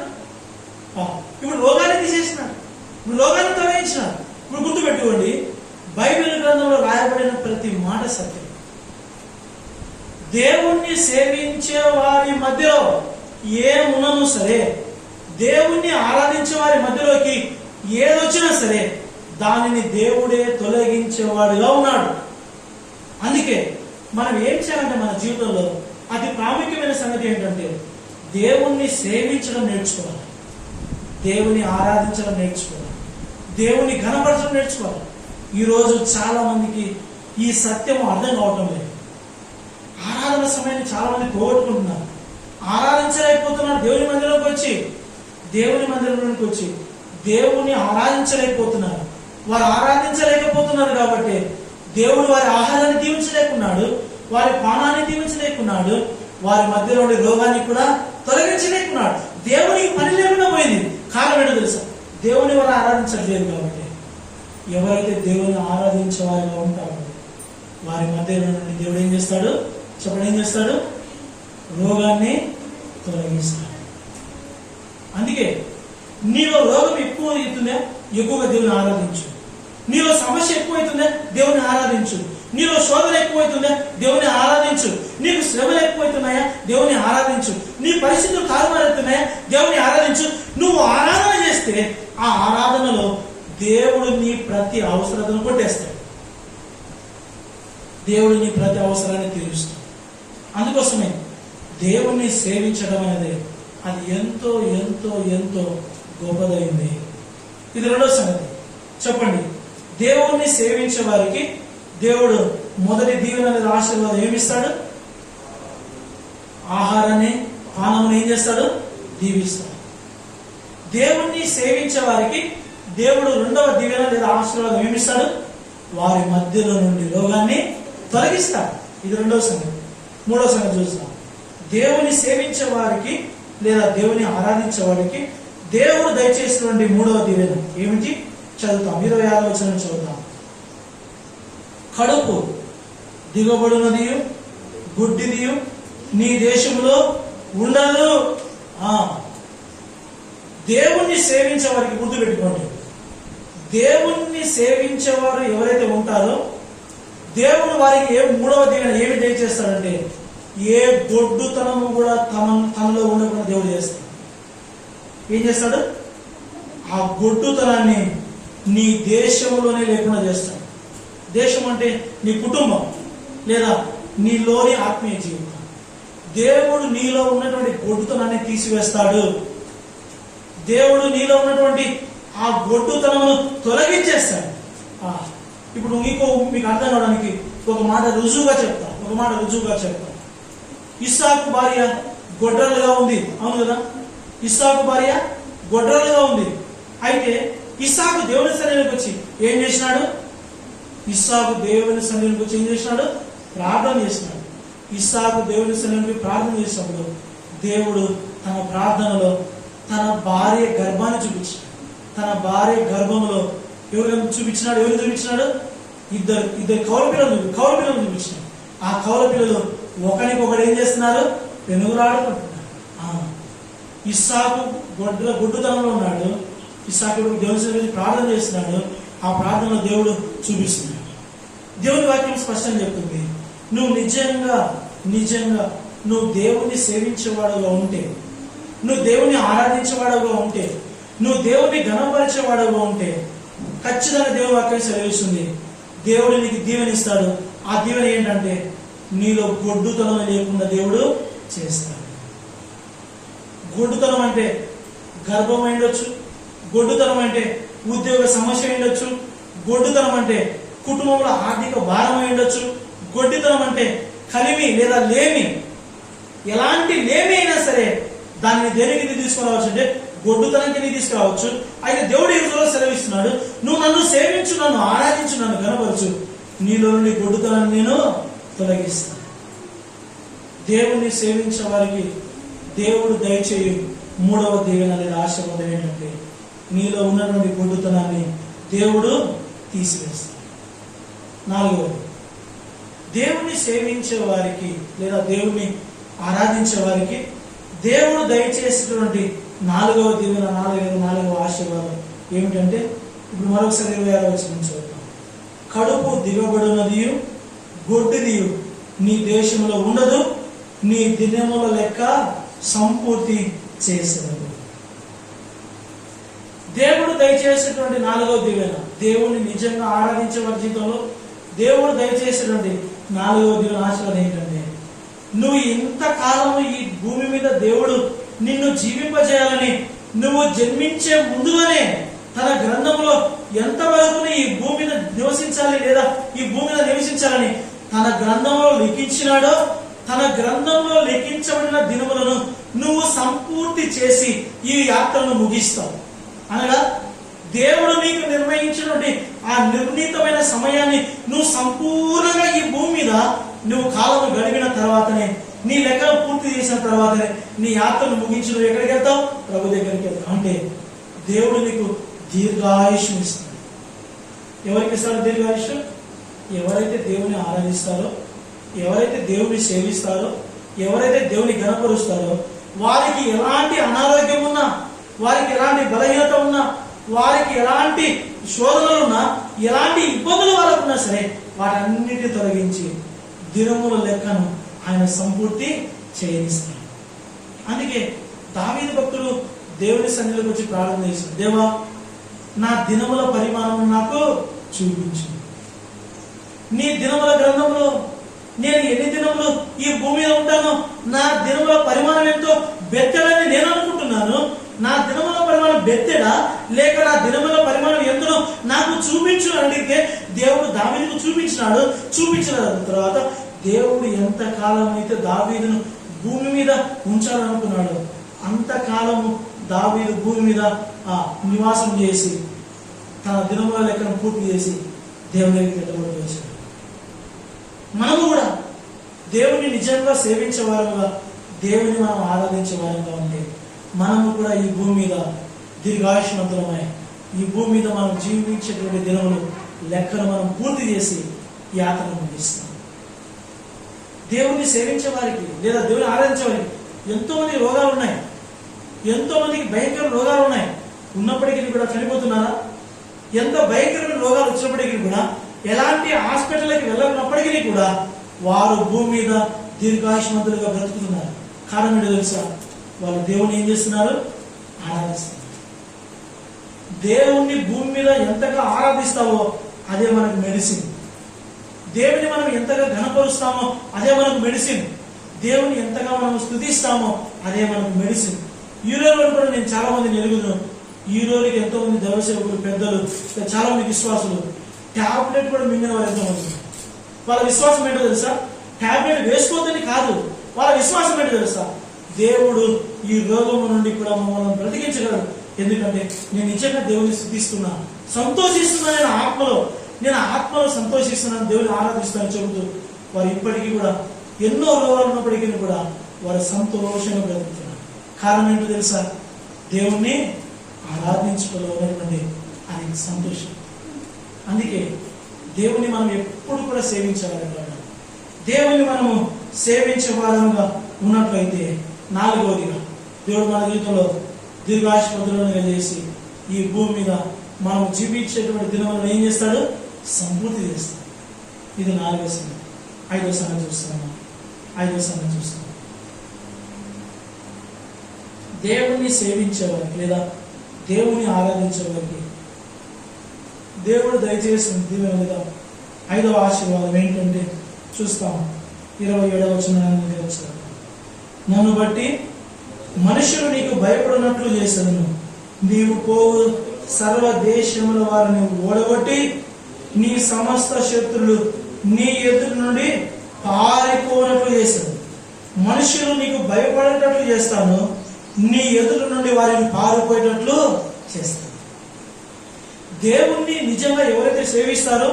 ఇప్పుడు రోగాన్ని తీసేసినాడు, ఇప్పుడు రోగాన్ని తొలగించినాడు. ఇప్పుడు గుర్తుపెట్టుకోండి, బైబిల్ గ్రంథంలో రాయబడిన ప్రతి మాట సత్యం. దేవుణ్ణి సేవించే వారి మధ్యలో ఏమున్నను సరే, దేవుణ్ణి ఆరాధించే వారి మధ్యలోకి ఏదొచ్చినా సరే దానిని దేవుడే తొలగించేవాడుగా ఉన్నాడు. అందుకే మనం ఏం చేయాలంటే మన జీవితంలో అతి ప్రాముఖ్యమైన సంగతి ఏంటంటే దేవుణ్ణి సేవించడం నేర్చుకోవాలి, దేవుని ఆరాధించడం నేర్చుకోవాలి, దేవుని ఘనపరచడం నేర్చుకోవాలి. ఈరోజు చాలా మందికి ఈ సత్యం అర్థం కావటం లేదు. ఆరాధన సమయాన్ని చాలా మంది పోగొట్టుకుంటున్నారు, ఆరాధించలేకపోతున్నారు. దేవుని మందిరంలోకి వచ్చి దేవుని ఆరాధించలేకపోతున్నారు. వారు ఆరాధించలేకపోతున్నారు కాబట్టి దేవుడు వారి ఆహారాన్ని దీవించలేకున్నాడు, వారి పానాన్ని దీవించలేకున్నాడు, వారి మధ్యలో ఉండే రోగాన్ని కూడా తొలగించలేకున్నాడు. దేవునికి పని లేకుండా పోయింది. కారణం ఏంటో తెలుసా? దేవుని వారు ఆరాధించట్లేదు కాబట్టి. ఎవరైతే దేవుని ఆరాధించే వారిగా ఉంటారో వారి మధ్యలో నుండి దేవుడు ఏం చేస్తాడు? చెప్పండి, ఏం చేస్తాడు? రోగాన్ని తొలగిస్తాడు. అందుకే నీలో రోగం ఎక్కువ అవుతుందా, ఎక్కువగా దేవుని ఆరాధించు. నీలో సమస్య ఎక్కువైతుందా, దేవుని ఆరాధించు. నీలో శోధన ఎక్కువైతుందా, దేవుని ఆరాధించు. నీకు శ్రమలు ఎక్కువైతున్నాయా, దేవుని ఆరాధించు. నీ పరిస్థితులు తారుమారుతున్నాయా, దేవుని ఆరాధించు. నువ్వు ఆరాధన చేస్తే ఆ ఆరాధనలో దేవుడు నీ ప్రతి అవసరతను కొట్టేస్తాడు, దేవుడు నీ ప్రతి అవసరాన్ని తీరుస్తాడు. అందుకోసమే దేవుణ్ణి సేవించడం అనేది అది ఎంతో ఎంతో ఎంతో గొప్పదైంది. ఇది రెండో సంగతి. చెప్పండి, దేవుణ్ణి సేవించే వారికి దేవుడు మొదటి దీవెన అనేది ఆశీర్వాదం ఏమిస్తాడు? ఆహారాన్ని, పానమును ఏం చేస్తాడు? దీవిస్తాడు. దేవుణ్ణి సేవించే వారికి దేవుడు రెండవ దీవెన లేదా ఆశీర్వాదం ఏమిస్తాడు? వారి మధ్యలో నుండి రోగాన్ని తొలగిస్తాడు. ఇది రెండవ సంగతి. మూడవ సంగతి చూస్తాం. దేవుని సేవించే వారికి లేదా దేవుని ఆరాధించే వారికి దేవుడు దయచేసినటువంటి మూడవ దీవెన ఏమిటి? చదువుతాం, 26వ వచనం చదువుతాం. కడుపు దిగబడినదియు గుడ్డిదియు నీ దేశంలో ఉండదు. దేవుణ్ణి సేవించే వారికి గుర్తుపెట్టుకోండి, దేవుణ్ణి సేవించేవారు ఎవరైతే ఉంటారో దేవుడు వారికి మూడవ దీవెన ఏమి దయచేస్తాడంటే ఏ గొడ్డుతనము కూడా తనలో ఉండకుండా దేవుడు చేస్తాడు. ఏం చేస్తాడు? ఆ గొడ్డుతనాన్ని నీ దేశంలోనే లేకుండా చేస్తాడు. దేశం అంటే నీ కుటుంబం లేదా నీలోని ఆత్మీయ జీవితం. దేవుడు నీలో ఉన్నటువంటి గొడ్డుతనాన్ని తీసివేస్తాడు. దేవుడు నీలో ఉన్నటువంటి ఆ గొడ్డుతనమును తొలగించేస్తాడు. ఇప్పుడు మీకు అర్థం కావడానికి ఒక మాట రుజువుగా చెప్తా. ఇస్సాకు భార్య గొడ్రాలుగా ఉంది, అవును కదా? ఇస్సాకు భార్య గొడ్రాలుగా ఉంది. అయితే ఇస్సాకు దేవుని సన్నిధికి వచ్చి ఏం చేసినాడు? ప్రార్థన చేసినాడు. ఇస్సాకు దేవుని సన్నిధికి ప్రార్థన చేసినప్పుడు దేవుడు తన ప్రార్థనలో తన భార్య గర్భాన్ని చూపించాడు. తన భార్య గర్భంలో ఎవరు చూపించినాడు? ఇద్దరు కౌల పిల్లలు చూపించినాడు. ఆ కౌల పిల్లలు ఒకరికొకరు ఏం చేస్తున్నారు? పెనుగులాడుకుంటున్నారు. ఇస్సాకు గుడ్డుతనంలో ఉన్నాడు. ఇస్సాకు దేవుని ప్రార్థన చేస్తున్నాడు. ఆ ప్రార్థనలో దేవుడు చూపిస్తున్నాడు. దేవుని వాక్యం స్పష్టంగా చెప్తుంది, నువ్వు నిజంగా నువ్వు దేవుణ్ణి సేవించేవాడుగా ఉంటే, నువ్వు దేవుణ్ణి ఆరాధించేవాడుగా ఉంటే, నువ్వు దేవుణ్ణి ఘనపరిచేవాడుగా ఉంటే ఖచ్చితంగా దేవుని వాక్యం సెలవిస్తుంది, దేవుడు నీకు దీవెనిస్తాడు. ఆ దీవెన ఏంటంటే నీలో గొడ్డుతనం లేకుండా దేవుడు చేస్తాడు. గొడ్డుతనం అంటే గర్భం అయిండొచ్చు, గొడ్డుతనం అంటే ఉద్యోగ సమస్య అయిండొచ్చు, గొడ్డుతనం అంటే కుటుంబంలో ఆర్థిక భారం అయిండొచ్చు, గొడ్డుతనం అంటే కలిమి లేదా లేమి, ఎలాంటి లేమి అయినా సరే దాన్ని దేనికి తీసుకురావచ్చు అంటే గొడ్డుతనానికి తీసుకురావచ్చు. అయితే దేవుడు ఈ రోజులో సెలవిస్తున్నాడు, నువ్వు నన్ను సేవించు, నన్ను ఆరాధించు, నన్ను కనపరచు, నీలో నుండి గొడ్డుతనాన్ని నేను తొలగిస్తాను. దేవుణ్ణి సేవించే వారికి దేవుడు దయచేయు మూడవ దీవెన లేదా ఆశీర్వాదం ఏంటంటే నీలో ఉన్నటువంటి గొడ్డుతనాన్ని దేవుడు తీసివేస్తాడు. నాలుగవది, దేవుణ్ణి సేవించే వారికి లేదా దేవుణ్ణి ఆరాధించే వారికి దేవుడు దయచేసినటువంటి 4వ దీవెన, 4వ ఆశీర్వాదం ఏమిటంటే, ఇప్పుడు మరొకసారి 26వ వచనం చదువుతాం. కడుపు దిగబడినదియు గొడ్డిదియు నీ దేశంలో ఉండదు, నీ దినముల లెక్క సంపూర్తి చేసినది. దేవుడు దయచేసేటువంటి 4వ దీవెన, దేవుని నిజంగా ఆరాధించే వారి జీవితంలో దేవుడు దయచేసేటువంటి 4వ దీవెన ఆశీర్వాదం ఏంటంటే, నువ్వు ఇంతకాలము ఈ భూమి మీద దేవుడు నిన్ను జీవింపజేయాలని నువ్వు జన్మించే ముందుగానే తన గ్రంథంలో ఎంతవరకు ఈ భూమి మీద నివసించాలి లేదా ఈ భూమి మీద నివసించాలని తన గ్రంథంలో లిఖించినాడో, తన గ్రంథంలో లిఖించబడిన దినములను నువ్వు సంపూర్తి చేసి ఈ యాత్రను ముగిస్తావు. అనగా దేవుడు నీకు నిర్ణయించినటువంటి ఆ నిర్ణీతమైన సమయాన్ని నువ్వు సంపూర్ణంగా ఈ భూమి మీద నువ్వు కాలం గడిపిన తర్వాతనే, నీ లెక్కలు పూర్తి చేసిన తర్వాతనే నీ యాత్రను ముగించి నువ్వు ఎక్కడికి వెళ్తావు? ప్రభు దగ్గరికి వెళ్తావు. అంటే దేవుడు నీకు దీర్ఘాయుష్యం ఇస్తాడు. ఎవరికి ఇస్తాడు దీర్ఘాయుష్యం? ఎవరైతే దేవుని ఆరాధిస్తారో, ఎవరైతే దేవుని సేవిస్తారో, ఎవరైతే దేవుని గణపరుస్తారో, వారికి ఎలాంటి అనారోగ్యం ఉన్నా, వారికి ఎలాంటి బలహీనత ఉన్నా, వారికి ఎలాంటి శోధనలు ఉన్నా, ఎలాంటి ఇబ్బందులు వాళ్ళకు ఉన్నా సరే వాటన్నిటిని తొలగించి దినముల లెక్కను ఆయన సంపూర్తి చేయనిస్తాడు. అందుకే దావీదు భక్తుడు దేవుని సన్నిధిలోకి వచ్చి ప్రార్థన చేశాడు, దేవా నా దినముల పరిమాణం నాకు చూపించు. నీ దినముల గ్రంథంలో నేను ఎన్ని దినములు ఈ భూమి మీద ఉంటానో నా దినముల పరిమాణం ఎంతో బెత్తడని నేను అనుకుంటున్నాను. నా దినముల పరిమాణం బెత్తెడా లేక నా దినముల పరిమాణం ఎంతనో నాకు చూపించు అని అడిగితే దేవుడు దావీదుకు చూపించినాడు. చూపించిన తర్వాత దేవుడు ఎంతకాలం అయితే దావీదును భూమి మీద ఉంచాలనుకున్నాడు అంతకాలము దావీదు భూమి మీద నివాసం చేసి తన దినముల లెక్కను పూర్తి చేసి దేవుని దగ్గరికి వచ్చాడు. మనము కూడా దేవుని నిజంగా సేవించే వారంగా, దేవుని మనం ఆరాధించే వారంగా ఉంటే మనము కూడా ఈ భూమి మీద దీర్ఘాయుష్మంతులమై ఈ భూమి మీద మనం జీవించేటువంటి దినములు లెక్కను మనం పూర్తి చేసి యాత్రను ముగిస్తాం. దేవుణ్ణి సేవించే వారికి లేదా దేవుని ఆరాధించే వారికి ఎంతో మంది రోగాలు ఉన్నాయి, ఎంతో మందికి భయంకర రోగాలు ఉన్నాయి. ఉన్నప్పటికీ కూడా చనిపోతున్నారా? ఎంత భయంకరమైన రోగాలు వచ్చినప్పటికీ కూడా, ఎలాంటి హాస్పిటల్కి వెళ్ళకున్నప్పటికీ కూడా వారు భూమి మీద దీర్ఘాయుష్మంతులుగా బ్రతుకుతున్నారు. కారణం ఏంటో తెలుసా? వాళ్ళు దేవుని ఏం చేస్తున్నారు? ఆరాధిస్తున్నారు. దేవుణ్ణి భూమి మీద ఎంతగా ఆరాధిస్తావో అదే మనకు మెడిసిన్. దేవుని మనం ఎంతగా ఘనపరుస్తామో అదే మనకు మెడిసిన్. దేవుని ఎంతగా మనం స్తుతిస్తామో అదే మనకు మెడిసిన్. ఈ రోజు కూడా నేను చాలా మందిని ఎరుగుతున్నాను. ఈ రోజుకి ఎంతో మంది దైవసేవకులు, పెద్దలు, చాలా మంది విశ్వాసులు టాబ్లెట్ కూడా మింగిన వారు ఎంతో మంది. వాళ్ళ విశ్వాసం ఏంటో తెలుసా? టాబ్లెట్ వేసుకోవద్దని కాదు, వాళ్ళ విశ్వాసం ఏంటో తెలుసా? దేవుడు ఈ రోగము నుండి కూడా మమ్మల్ని బ్రతికించగలడు. ఎందుకంటే నేను నిజంగా దేవుని స్తుతిస్తున్నా, సంతోషిస్తున్నా, నేను ఆత్మలో సంతోషిస్తున్నాను, దేవుని ఆరాధిస్తాను చెబుతూ వారు ఇప్పటికీ కూడా ఎన్నో రోగాలు ఉన్నప్పటికీ కూడా వారు సంతోషంగా బ్రతుకుతున్నారు. కారణం ఏంటో తెలుసా? దేవుణ్ణి ఆరాధించడంలో ఉన్నటువంటి ఆయన సంతోషం. అందుకే దేవుని మనం ఎప్పుడు కూడా సేవించాలన్నమాట. దేవుని మనము సేవించే వారంగా ఉన్నట్లయితే 4వదిగా దేవుడు మన జీవితంలో దీర్ఘాయుష్మంతులను చేసి ఈ భూమి మీద మనం జీవించేటువంటి దినములను ఏం చేస్తాడు? సంపూర్తి చేస్తాడు. ఇది 4వ సంగతి. 5వ సంగతి చూస్తాము. దేవుణ్ణి సేవించేవారికి లేదా దేవుని ఆరాధించేవారికి దేవుడు దయచేసిన దీవెన మీద 5వ ఆశీర్వాదం ఏంటంటే చూస్తాము. 27వ వచనాన్ని వచ్చారు. నన్ను బట్టి మనుషులు నీకు భయపడినట్లు చేశాను, నీవు పోవు సర్వ దేశముల వారిని ఓడగొట్టి నీ సమస్త శత్రులు నీ ఎదురు నుండి పారిపోనట్లు చేశాను. మనుషులు నీకు భయపడేటట్లు చేస్తాను, నీ ఎదురు నుండి వారిని పారిపోయేటట్లు చేస్తాను. దేవుణ్ణి నిజంగా ఎవరైతే సేవిస్తారో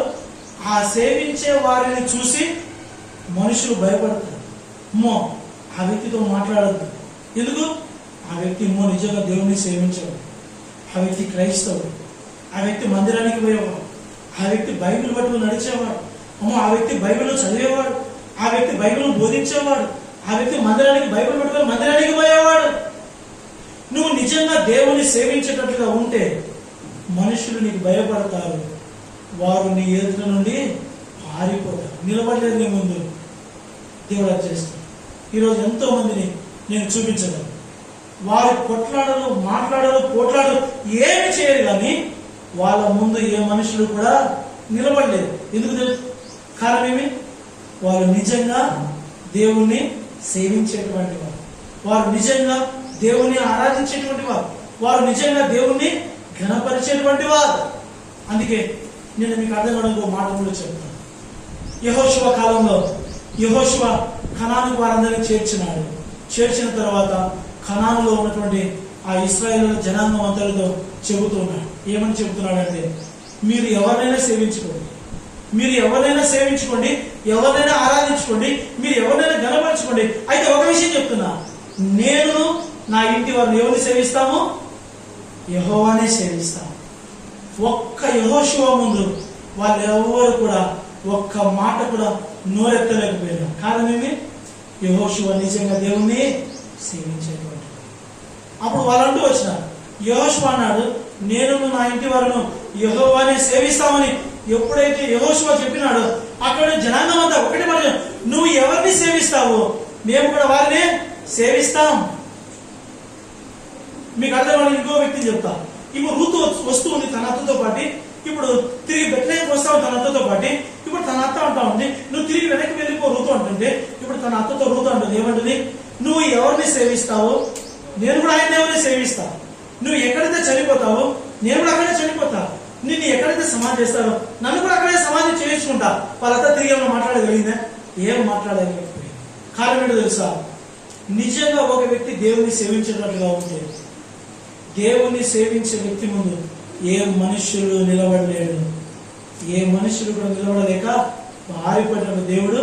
ఆ సేవించే వారిని చూసి మనుషులు భయపడతారు. అమ్మో ఆ వ్యక్తితో మాట్లాడద్దు. ఎందుకు? ఆ వ్యక్తి నిజంగా దేవుణ్ణి సేవించాడు, ఆ వ్యక్తి క్రైస్తవుడు, ఆ వ్యక్తి మందిరానికి పోయేవాడు, ఆ వ్యక్తి బైబిల్ పట్టుకుని నడిచేవాడు, ఆ వ్యక్తి బైబిల్ చదివేవాడు, ఆ వ్యక్తి బైబిల్ బోధించేవాడు, ఆ వ్యక్తి మందిరానికి బైబిల్ పెట్టుకొని మందిరానికి పోయేవాడు. నువ్వు నిజంగా దేవుని సేవించేటట్లుగా ఉంటే మనుషులు నీకు భయపడతారు, వారు నీ ఎదుట నుండి పారిపోతారు. నిలబడలేదు నీ ముందు, దేవుడు అది చేస్తాడు. ఈరోజు ఎంతో మందిని నేను చూపించగలను, వారు కొట్లాడరు, మాట్లాడరు, పోట్లాడరు, ఏమి చేయరు, కానీ వాళ్ళ ముందు ఏ మనుషులు కూడా నిలబడలేదు. ఎందుకు తెలుసు? కారణం ఏమి? వారు నిజంగా దేవుణ్ణి సేవించేటువంటి వారు, వారు నిజంగా దేవుణ్ణి ఆరాధించేటువంటి వారు, వారు నిజంగా దేవుణ్ణి ఘనపరిచేటువంటి వారు. అందుకే నేను మీకు అర్థం కావడానికి మాట కూడా చెప్తాను. యెహోషువ కాలంలో యెహోషువ కనానుకు వారందరినీ చేర్చినాడు. చేర్చిన తర్వాత కనానులో ఉన్నటువంటి ఆ ఇశ్రాయేలు జనాంగం అందరితో చెబుతున్నాడు. ఏమని చెబుతున్నాడంటే, మీరు ఎవరినైనా సేవించుకోండి, మీరు ఎవరినైనా సేవించుకోండి, ఎవరినైనా ఆరాధించుకోండి, మీరు ఎవరినైనా గణపరచుకోండి. అయితే ఒక విషయం చెప్తున్నా, నేను నా ఇంటి వారిని ఎవరిని సేవిస్తాము? యెహోవానే సేవిస్తాము. ఒక్క యెహోషువ ముందు వాళ్ళు ఎవరు కూడా ఒక్క మాట కూడా నోరెత్తలేకపోయినారు. కారణం ఏమి? యెహోషువ నిజంగా దేవుణ్ణి సేవించేటువంటి. అప్పుడు వాళ్ళంటూ వచ్చినారు. యెహోషువ అన్నాడు, నేను నా ఇంటి వారిని యెహోవానే సేవిస్తామని ఎప్పుడైతే యెహోషువ చెప్పినాడో అక్కడ జనాంగం అంతా ఒకటి మాట, నువ్వు ఎవరిని సేవిస్తావో మేము కూడా వారిని సేవిస్తాం. మీకు అర్థమని ఇంకో వ్యక్తిని చెప్తా. ఇప్పుడు ఋతు వస్తూ ఉంది తన అత్తతో పాటు, ఇప్పుడు తిరిగి బెత్లెహేముకు వస్తావు తన అత్తతో పాటు. ఇప్పుడు తన అత్త అంటా ఉంది, నువ్వు తిరిగి వెనక్కి వెళ్ళిపో ఋతు అంటుంటే, ఇప్పుడు తన అత్తతో ఋతు అంటుంది ఏమంటుంది? నువ్వు ఎవరిని సేవిస్తావో నేను కూడా ఆయన ఎవరిని సేవిస్తా. నువ్వు ఎక్కడైతే చనిపోతావో నేను కూడా అక్కడే చనిపోతా. నిన్ను ఎక్కడైతే సమాధి చేస్తారో నన్ను కూడా అక్కడే సమాధి చేయించుకుంటా. వాళ్ళంతా తిరిగి ఏమైనా మాట్లాడగలిగిందా? ఏం మాట్లాడగలిగిపోయింది. కారణం ఏంటో తెలుసా? నిజంగా ఒక వ్యక్తి దేవుని సేవించేటట్లుగా ఉంటే, దేవుని సేవించే వ్యక్తి ముందు ఏ మనుష్యుడు నిలబడలేడు, ఏ మనుష్యుడు కూడా నిలబడలేక పారిపోయేటప్పుడు దేవుడు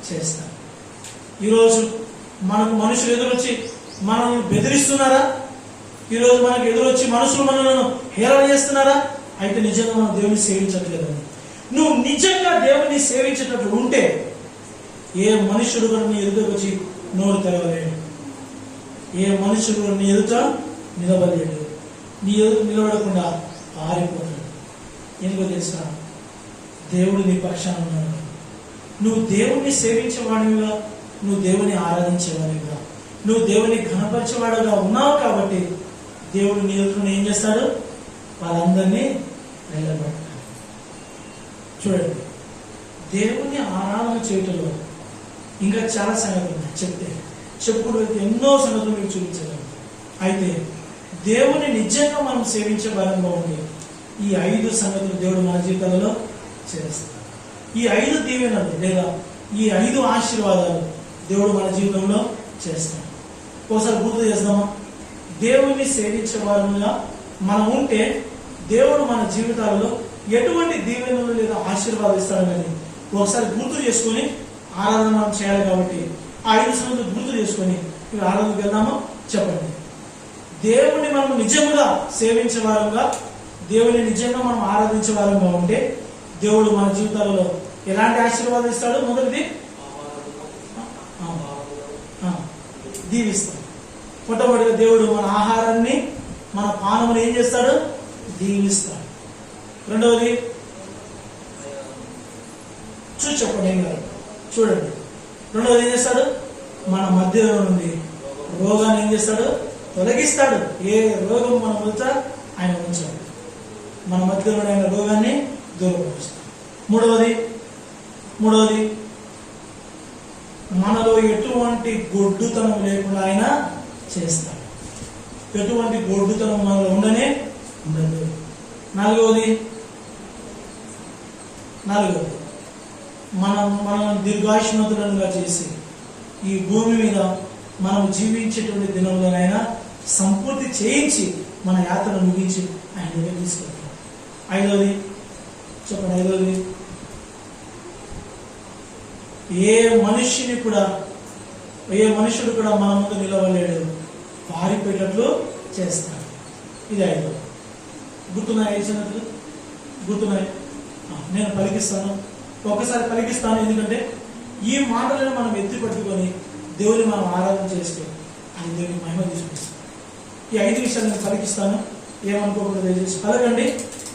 చేస్తాడు. ఈరోజు మనకు మనుషులు ఎదురొచ్చి మనల్ని బెదిరిస్తున్నారా? ఈరోజు మనకు ఎదురొచ్చి మనుషులు మనలను హేళన చేస్తున్నారా? అయితే నిజంగా మనం దేవుని సేవించట్లేదు. నువ్వు నిజంగా దేవుని సేవించేటట్లు ఉంటే ఏ మనుషుడు కూడా నీ ఎదుట వచ్చి నోరు తెరవలేడు, ఏ మనుషుడు కూడా నీ ఎదుట నిలబడలేడు, నీ ఎదుట నిలబడకుండా పారిపోతాడు. ఎందుకో తెలుసా? దేవుడు నీ పక్షాన ఉన్నాడు. నువ్వు దేవుణ్ణి సేవించేవాడివిగా, నువ్వు దేవుని ఆరాధించేవాడివిగా, నువ్వు దేవుని ఘనపరిచేవాడుగా ఉన్నావు కాబట్టి దేవుడు నీ ఎదుట ఏం చేస్తాడు? వాళ్ళందరినీ నిలబెడతాడు. చూడండి, దేవుని ఆరాధన చేయటంలో ఇంకా చాలా సంగతులు ఉన్నాయి. చెప్పుకుంటూ ఎన్నో సంగతులు మీకు చూపించగలం. అయితే దేవుని నిజంగా మనం సేవించే బలంగా ఉండి ఈ 5 సంగతులు దేవుడు మన జీవితంలో చేస్తాడు. ఈ 5 దీవెనలు లేదా ఈ 5 ఆశీర్వాదాలు దేవుడు మన జీవితంలో చేస్తాడు. ఒకసారి గుర్తు చేద్దామా? దేవుణ్ణి సేవించే వారంగా మనం ఉంటే దేవుడు మన జీవితాలలో ఎటువంటి దీవెనలు లేదా ఆశీర్వాదాలు ఇస్తాడని ఒకసారి గుర్తు చేసుకొని ఆరాధన మనం చేయాలి. కాబట్టి ఆ 5 సంగతులు గుర్తు చేసుకొని ఆరాధనకు వెళ్దామా? చెప్పండి. దేవుణ్ణి మనం నిజంగా సేవించే వారంగా, దేవుని నిజంగా మనం ఆరాధించే వారంగా ఉంటే దేవుడు మన జీవితాలలో ఎలాంటి ఆశీర్వాదం ఇస్తాడు? మొదటిది దీవిస్తాడు. మొట్టమొదటిగా దేవుడు మన ఆహారాన్ని, మన పానములు ఏం చేస్తాడు? దీవిస్తాడు. రెండవది చెప్పండి ఏం కాదు, చూడండి. రెండవది ఏం చేస్తాడు? మన మధ్యలో నుండి రోగాన్ని ఏం చేస్తాడు? తొలగిస్తాడు. ఏ రోగం మనం వచ్చా ఆయన ఉంచాడు. మన మధ్యలో ఆయన రోగాన్ని దూరపరుస్తాడు. మూడవది మనలో ఎటువంటి గొడ్డుతనం లేకుండా ఆయన చేస్తాడు. ఎటువంటి గొడ్డుతనం మనలో ఉండనే ఉండదు. నాలుగవది మనం దీర్ఘాయుష్మంతులుగా చేసి ఈ భూమి మీద మనం జీవించేటువంటి దినములనైనా సంపూర్తి చేయించి మన యాత్రను ముగించి ఆయన దగ్గర తీసుకెళ్తాం. ఐదవది ఏ మనుష్యుడు కూడా మన ముందు నిలవలేడు, పారిపోయేటట్లు చేస్తాడు. ఇది 5. గుర్తున్నాయి? గుర్తున్నాయి? నేను పలికిస్తాను, ఒకసారి పలికిస్తాను. ఎందుకంటే ఈ మాటలను మనం ఎత్తి పట్టుకొని దేవుని మనం ఆరాధన చేస్తే ఆయన దేవుని మహిమ తీసుకొస్తాం. ఈ 5 విషయాలు నేను పలికిస్తాను, ఏమనుకోకుండా దయచేసి పలకండి.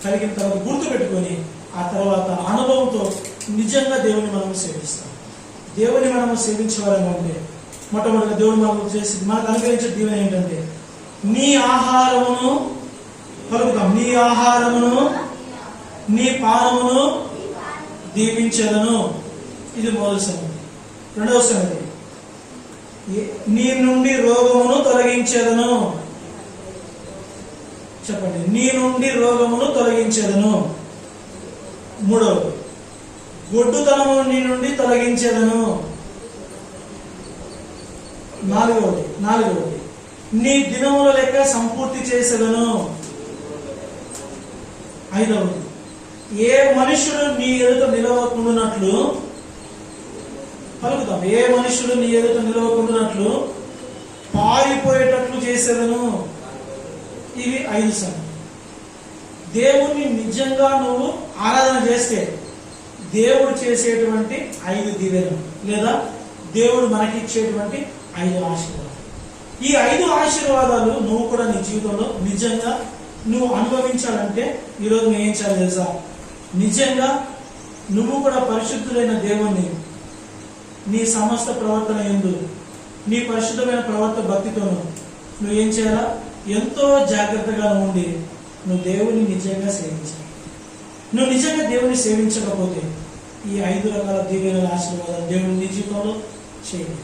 కలిగిన తర్వాత గుర్తు పెట్టుకొని ఆ తర్వాత అనుభవంతో నిజంగా దేవుని మనం సేవిస్తాం. దేవుని మనం సేవించేవారంగా ఉంటే మొట్టమొదటిగా దేవుడు మనకు అనుగ్రహించే దీవెన ఏంటంటే నీ ఆహారమును పలుకుతాం, నీ ఆహారమును నీ పానమును దీవించెదను. ఇది మొదటి సంగతి. రెండవ సంగతి, నీ నుండి రోగమును తొలగించెదను. చెప్పండి, నీ నుండి రోగమును తొలగించెదను. మూడవది, గొడ్డుతనము నీ నుండి తొలగించెదను. నాలుగవది, నీ దినముల లెక్క సంపూర్తి చేసేదను. 5వది, ఏ మనుషుడు నీ ఎదుట నిలవకుండానట్లు పలుకుతాం, ఏ మనుషుడు నీ ఎదుట నిలవకుండానట్లు పారిపోయేటట్లు చేసేదను. ఇవి 5 సంగతులు. దేవుణ్ణి నిజంగా నువ్వు ఆరాధన చేస్తే దేవుడు చేసేటువంటి 5 దీవెనలు లేదా దేవుడు మనకిచ్చేటువంటి 5 ఆశీర్వాదాలు. ఈ 5 ఆశీర్వాదాలు నువ్వు కూడా నీ జీవితంలో నిజంగా నువ్వు అనుభవించాలంటే ఈరోజు నువ్వు ఏం చేయాలి తెలుసా? నిజంగా నువ్వు కూడా పరిశుద్ధులైన దేవుణ్ణి నీ సమస్త ప్రవర్తన యందు నీ పరిశుద్ధమైన ప్రవర్తన భక్తితోను నువ్వు ఏం చేయాలా? ఎంతో జాగ్రత్తగా ఉండి నువ్వు దేవుని నిజంగా సేవించాలి. నువ్వు నిజంగా దేవుని సేవించకపోతే ఈ 5 రకాల దీవెనల ఆశీర్వాదాలు దేవుని నీ జీవితంలో చేయండి.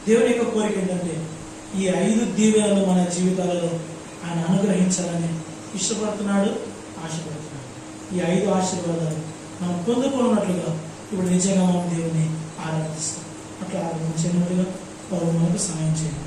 దేవుని యొక్క కోరిక ఏంటంటే ఈ 5 దీవెనలు మన జీవితాలలో ఆయన అనుగ్రహించాలని ఇష్టపడుతున్నాడు, ఆశపడుతున్నాడు. ఈ 5 ఆశీర్వాదాలు మనం పొందుకున్నట్లుగా ఇప్పుడు నిజంగా మనం దేవుని ఆరాధిస్తాం. అట్లా ఆరాధించినట్లుగా మనకు సహాయం చేయండి.